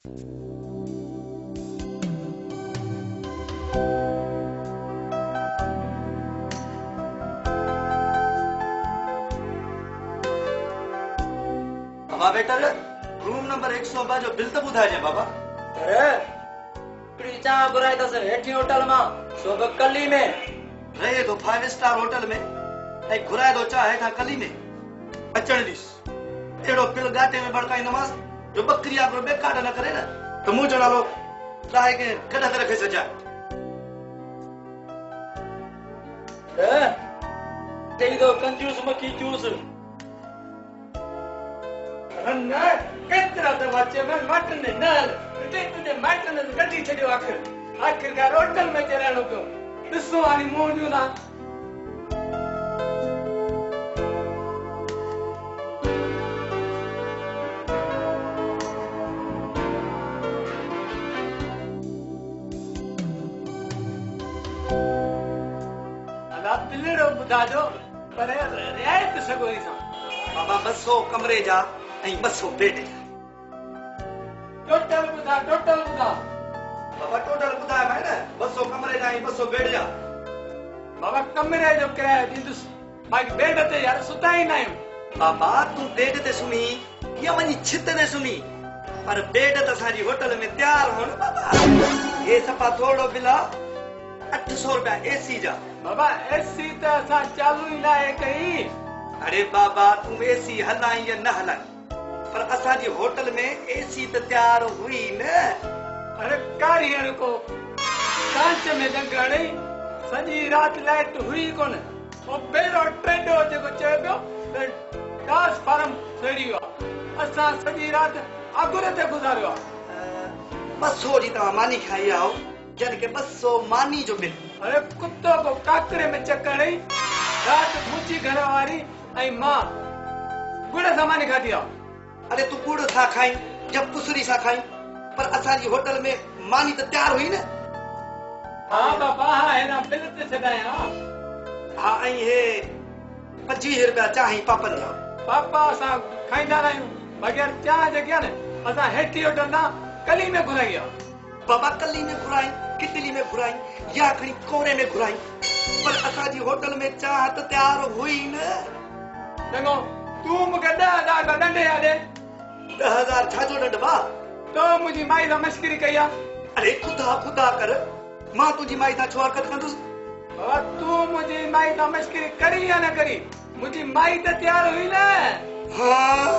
बाबा waiter room number 102 जो bill तो बुधाए बाबा। अरे चा बुराई तो सर हेठी होटल में शोभ कली में रहे तो 5 स्टार होटल में ऐ घुराए दो चाहे था कली में अचण दिस एड़ो बिल गाटे में बड़काई नमाज जो बकरी आपरो बेकाट न करे ना तो मुंह चढ़ा लो राय के कदा तरह के सजा तेरी तो कंजूस मक्खी चूस अन्ना केतरा तो बच्चे में मटन नाल ते तुझे मटन कटी छड़ियो आखिरकार होटल में चराणो को दिसो आनी मोजू ना अदा पिलड़ो बुधा दो पर रियायत सगोई सा बाबा 200 कमरे जा ऐं 200 बेड जा टोटल बुधा बाबा टोटल बुधा है ना 200 कमरे जा ऐं 200 बेड जा बाबा कमरे जो किराया दींदुस बाकी बेड ते यार सुता ही नहीं बाबा तू बेड ते सुनी या वनी छित ते सुनी पर बेड त सारी होटल में तैयार होन बाबा ये सपा थोड़ो बिला 800 रुपया एसी जा बाबा एसी तो असा चालू ही लाए कहीं अरे बाबा तू एसी हलाई या न हलाई पर असा जी होटल में एसी तो तैयार हुई न अरे कारीगर को कांच में जगणी सजी रात लाइट हुई कोन ओ बेरो ट्रेडो जेको चयो कास फार्म सेड़ियो असा सजी रात अगुरे ते गुजारियो 200 जी ता मानी खाई आओ जन के 200 मानी जो बिल अरे कुत्तो को काकरे में चकड़ी रात मुची घरवारी आई मां गुड़ सामान खाती आओ अरे तू गुड़ सा खाई जब पुसरी सा खाई पर असा जी होटल में मानी तो तैयार हुई न हां बाबा है ना बिल ते सदाया हां आई है 25 रुपया चाही पापन जा पापा सा खाइंदा रहूं बगैर चाह जगह ने असा हेठी होटल ना कली में घुराई बाबा कली में घुराई कितली में घुराई या खणी कोरे में घुराई पर असा जी होटल में चाह तो तैयार हुई न देखो तू मुके 10,000 का डंडे यादे 10,000 छाजो डंडवा तो मुझी माई दा मस्करी कया अरे खुदा कर मां तुझी माई दा छो हरकत कंदुस और तू मुझी माई दा मस्करी करी या न करी मुझी माई तो तैयार हुई ना हाँ